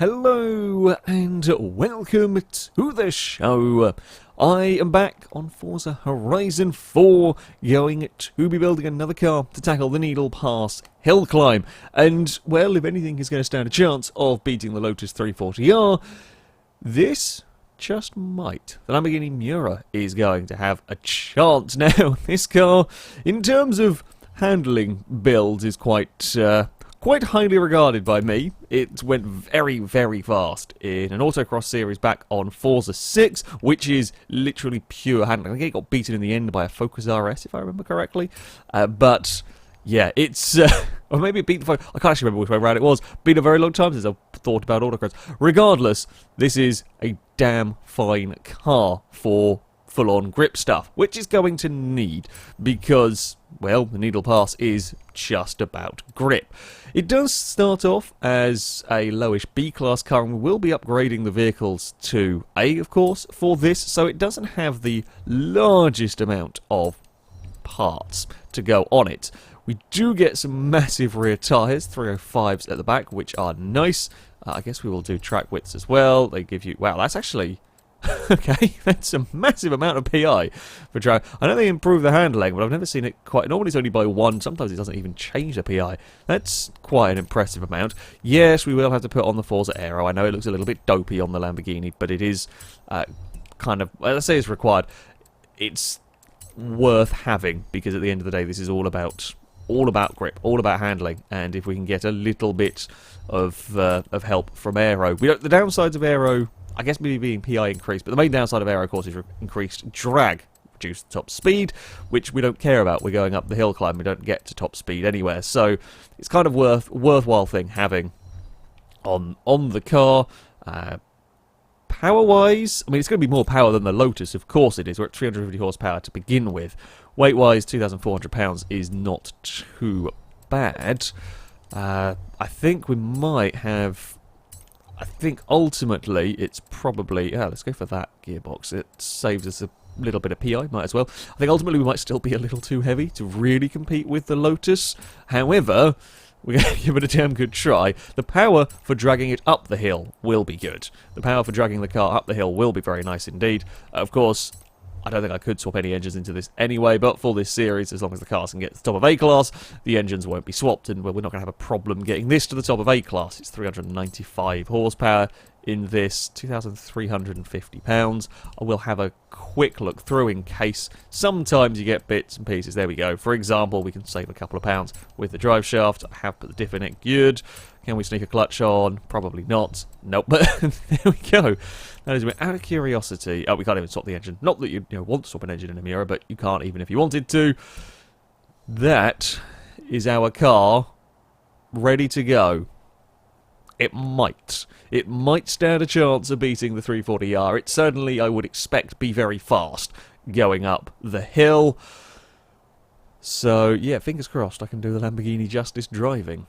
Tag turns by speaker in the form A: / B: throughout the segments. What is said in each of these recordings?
A: Hello and welcome to the show. I am back on Forza Horizon 4, going to be building another car to tackle the Needle Pass hill climb. And, well, if anything is going to stand a chance of beating the Lotus 340R, this just might. The Lamborghini Miura is going to have a chance now. This car, in terms of handling builds, is quite highly regarded by me. It went very, very fast in an autocross series back on Forza 6, which is literally pure handling. I think it got beaten in the end by a Focus RS, if I remember correctly. But, yeah, it's... or maybe it beat the Focus... I can't actually remember which way around it was. Been a very long time since I've thought about autocross. Regardless, this is a damn fine car for full-on grip stuff, which is going to need, because, well, the Needle Pass is just about grip. It does start off as a lowish B-class car, and we will be upgrading the vehicles to A, of course, for this, so it doesn't have the largest amount of parts to go on it. We do get some massive rear tyres, 305s at the back, which are nice. I guess we will do track widths as well. They give you... Wow, that's actually... okay, that's a massive amount of PI for track. I know they improve the handling, but I've never seen it quite... Normally it's only by 1, sometimes it doesn't even change the PI. That's quite an impressive amount. Yes, we will have to put on the Forza Aero. I know it looks a little bit dopey on the Lamborghini, but it is kind of... Let's say it's required. It's worth having, because at the end of the day, this is all about grip, all about handling, and if we can get a little bit of help from Aero. The downsides of Aero... I guess maybe being PI increased, but the main downside of Aero, of course, is increased drag, reduced top speed, which we don't care about. We're going up the hill climb, we don't get to top speed anywhere, so it's kind of worthwhile thing having on the car. Power-wise, I mean, it's going to be more power than the Lotus, of course it is. We're at 350 horsepower to begin with. Weight-wise, 2,400 pounds is not too bad. I think we might have... I think ultimately it's probably... Yeah, let's go for that gearbox. It saves us a little bit of PI, might as well. I think ultimately we might still be a little too heavy to really compete with the Lotus. However, we're going to give it a damn good try. The power for dragging it up the hill will be good. The power for dragging the car up the hill will be very nice indeed. Of course, I don't think I could swap any engines into this anyway, but for this series, as long as the cars can get to the top of A-Class, the engines won't be swapped, and well, we're not going to have a problem getting this to the top of A-Class. It's 395 horsepower in this, 2,350 pounds. I will have a quick look through in case sometimes you get bits and pieces. There we go. For example, we can save a couple of pounds with the drive shaft. I have put the diff in it. Good. Can we sneak a clutch on? Probably not. Nope, but there we go. That is out of curiosity. Oh, we can't even swap the engine. Not that you want to swap an engine in a Miura, but you can't even if you wanted to. That is our car ready to go. It might. It might stand a chance of beating the 340R. It certainly, I would expect, be very fast going up the hill. So, yeah, fingers crossed I can do the Lamborghini justice driving.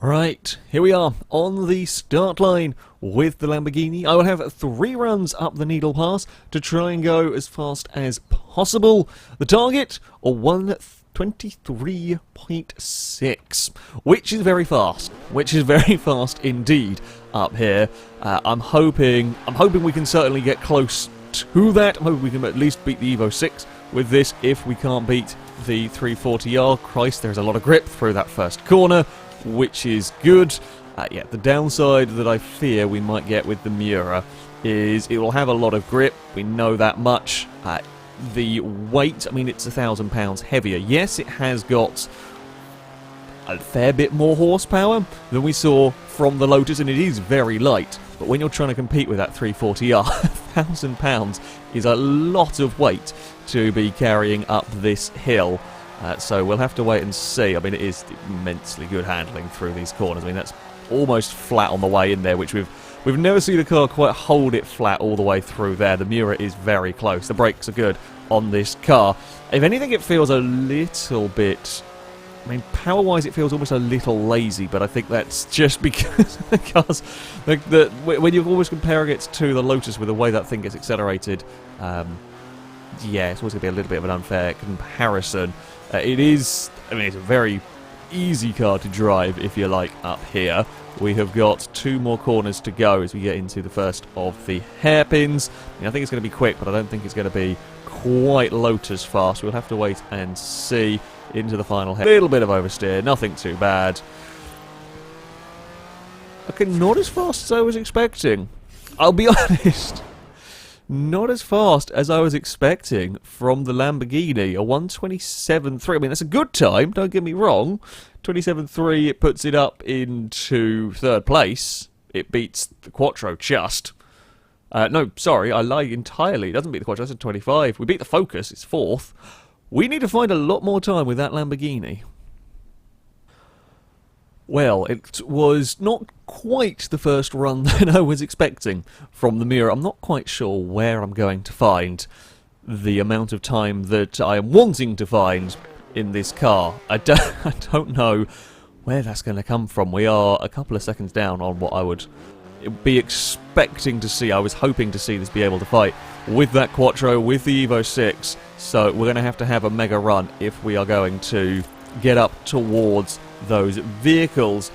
A: Right, here we are on the start line with the Lamborghini. I will have 3 runs up the Needle Pass to try and go as fast as possible. The target, a 1:23.6, which is very fast. Which is very fast indeed up here. I'm hoping we can certainly get close to that. I'm hoping we can at least beat the Evo 6 with this if we can't beat the 340R. Christ, there's a lot of grip through that first corner, which is good. Yeah, the downside that I fear we might get with the Miura is it will have a lot of grip. We know that much. The weight, I mean, it's 1,000 pounds heavier. Yes, it has got a fair bit more horsepower than we saw from the Lotus, and it is very light. But when you're trying to compete with that 340R, 1,000 pounds is a lot of weight to be carrying up this hill. So we'll have to wait and see. I mean, it is immensely good handling through these corners. I mean, that's almost flat on the way in there, which we've never seen the car quite hold it flat all the way through there. The Miura is very close. The brakes are good on this car. If anything, it feels a little bit... I mean, power-wise, it feels almost a little lazy, but I think that's just because the cars... when you're always comparing it to the Lotus with the way that thing gets accelerated, yeah, it's always going to be a little bit of an unfair comparison. It is... I mean, it's a very easy car to drive, if you like, up here. We have got 2 more corners to go as we get into the first of the hairpins. I think it's going to be quick, but I don't think it's going to be quite Lotus fast. We'll have to wait and see into the final hair. Little bit of oversteer, nothing too bad. Okay, not as fast as I was expecting. I'll be honest. Not as fast as I was expecting from the Lamborghini. A 1:27.3. I mean, that's a good time, don't get me wrong. 27.3, it puts it up into 3rd place. It beats the Quattro just. No, sorry, I lie entirely. It doesn't beat the Quattro, that's a 25. We beat the Focus, it's 4th. We need to find a lot more time with that Lamborghini. Well, it was not quite the first run that I was expecting from the Miura. I'm not quite sure where I'm going to find the amount of time that I am wanting to find in this car. I don't know where that's going to come from. We are a couple of seconds down on what I would be expecting to see. I was hoping to see this be able to fight with that Quattro, with the Evo 6. So we're going to have a mega run if we are going to get up towards those vehicles.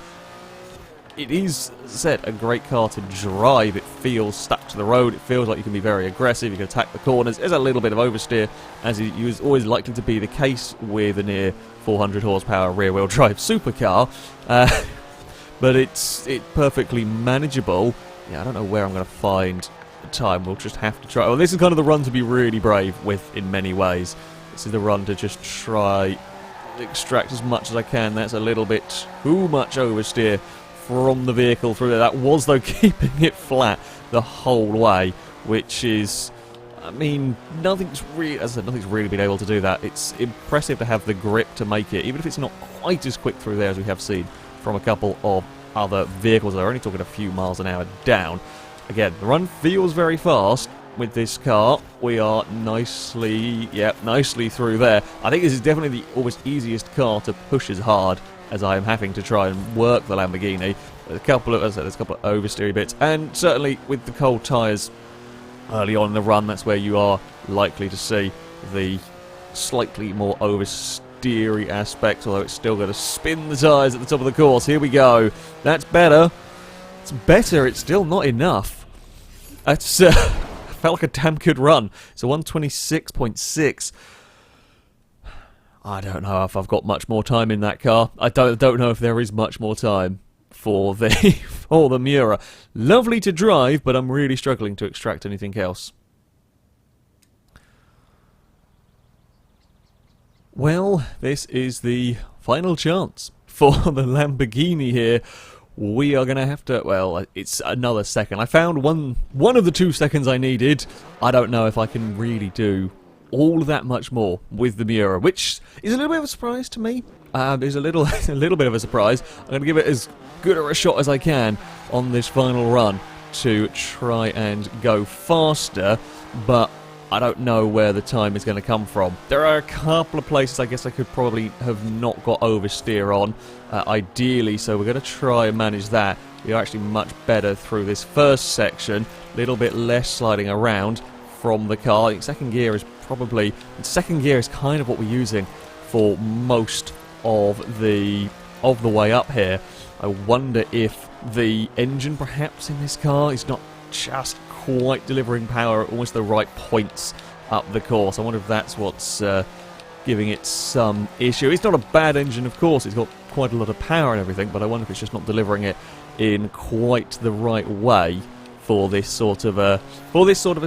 A: It is, as I said, a great car to drive. It feels stuck to the road. It feels like you can be very aggressive. You can attack the corners. There's a little bit of oversteer, as is always likely to be the case with a near 400 horsepower rear-wheel drive supercar. But it's perfectly manageable. Yeah, I don't know where I'm going to find the time. We'll just have to try. Well, this is kind of the run to be really brave with in many ways. This is the run to just try extract as much as I can. That's a little bit too much oversteer from the vehicle through there. That was, though, keeping it flat the whole way, which is, I mean, nothing's really, as I said, nothing's really been able to do that. It's impressive to have the grip to make it, even if it's not quite as quick through there as we have seen from a couple of other vehicles. They're only talking a few miles an hour down. Again, the run feels very fast with this car. We are nicely through there. I think this is definitely the almost easiest car to push as hard as I am having to try and work the Lamborghini. There's a couple of oversteery bits, and certainly with the cold tyres early on in the run, that's where you are likely to see the slightly more oversteery aspects, although it's still going to spin the tyres at the top of the course. Here we go. That's better. It's better. It's still not enough. That's felt like a damn good run. So 1:26.6. I don't know if I've got much more time in that car. I don't know if there is much more time for the Miura. Lovely to drive, but I'm really struggling to extract anything else. Well, this is the final chance for the Lamborghini here. We are going to have to, well, it's another second. I found one of the 2 seconds I needed. I don't know if I can really do all that much more with the Miura, which is a little bit of a surprise to me. Is a little bit of a surprise. I'm going to give it as good a shot as I can on this final run to try and go faster, but I don't know where the time is going to come from. There are a couple of places I guess I could probably have not got oversteer on, ideally, so we're going to try and manage that. We are actually much better through this first section, a little bit less sliding around from the car. I think second gear is kind of what we're using for most of the way up here. I wonder if the engine perhaps in this car is not just quite delivering power at almost the right points up the course. I wonder if that's what's giving it some issue. It's not a bad engine, of course. It's got quite a lot of power and everything, but I wonder if it's just not delivering it in quite the right way for this sort of a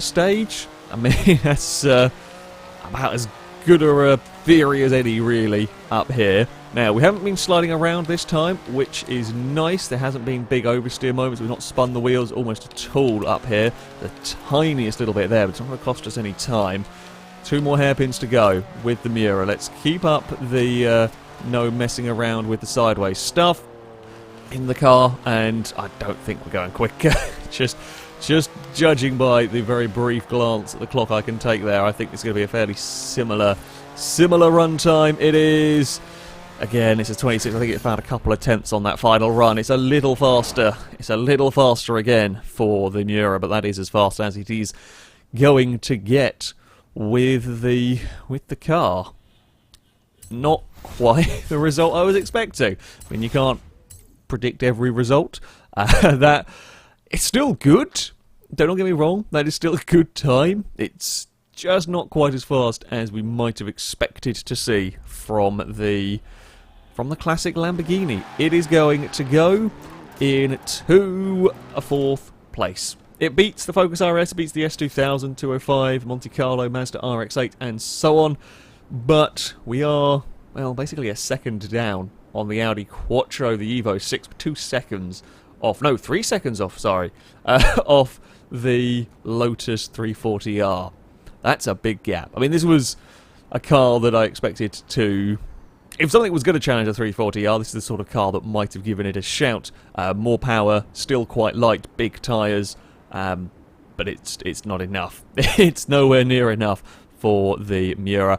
A: stage. I mean, that's about as good a theory as any, really, up here. Now, we haven't been sliding around this time, which is nice. There hasn't been big oversteer moments. We've not spun the wheels almost at all up here. The tiniest little bit there, but it's not going to cost us any time. 2 more hairpins to go with the Miura. Let's keep up the no messing around with the sideways stuff in the car, and I don't think we're going quicker. Just judging by the very brief glance at the clock I can take there, I think it's going to be a fairly similar run time. It is. Again, it's a 26. I think it found a couple of tenths on that final run. It's a little faster. It's a little faster again for the Miura, but that is as fast as it is going to get with the car. Not quite the result I was expecting. I mean, you can't predict every result. That it's still good. Don't get me wrong, that is still a good time. It's just not quite as fast as we might have expected to see from the classic Lamborghini. It is going to go into a 4th place. It beats the Focus RS, it beats the S2000, 205, Monte Carlo, Mazda RX-8 and so on, but we are, well, basically a second down on the Audi Quattro, the Evo 6, 2 seconds off, no, 3 seconds off, sorry, off the Lotus 340R. That's a big gap. I mean, this was a car that I expected to... If something was going to challenge a 340R, this is the sort of car that might have given it a shout. More power, still quite light, big tyres, but it's not enough. It's nowhere near enough for the Miura.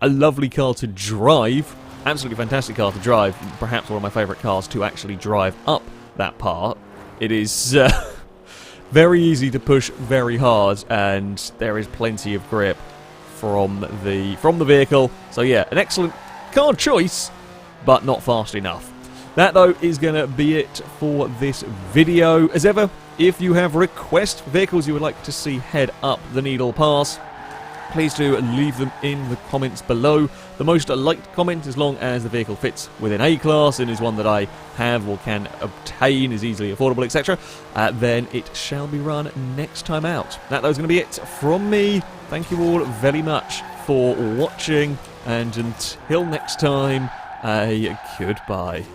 A: A lovely car to drive, absolutely fantastic car to drive, perhaps one of my favourite cars to actually drive up that part. It is very easy to push very hard, and there is plenty of grip from the vehicle. So yeah, an excellent car choice, but not fast enough. That, though, is going to be it for this video. As ever, if you have requests for vehicles you would like to see head up the Needle Pass, please do leave them in the comments below. The most liked comment, as long as the vehicle fits within A-class and is one that I have or can obtain, is easily affordable, etc., then it shall be run next time out. That, though, is going to be it from me. Thank you all very much for watching, and until next time, a goodbye.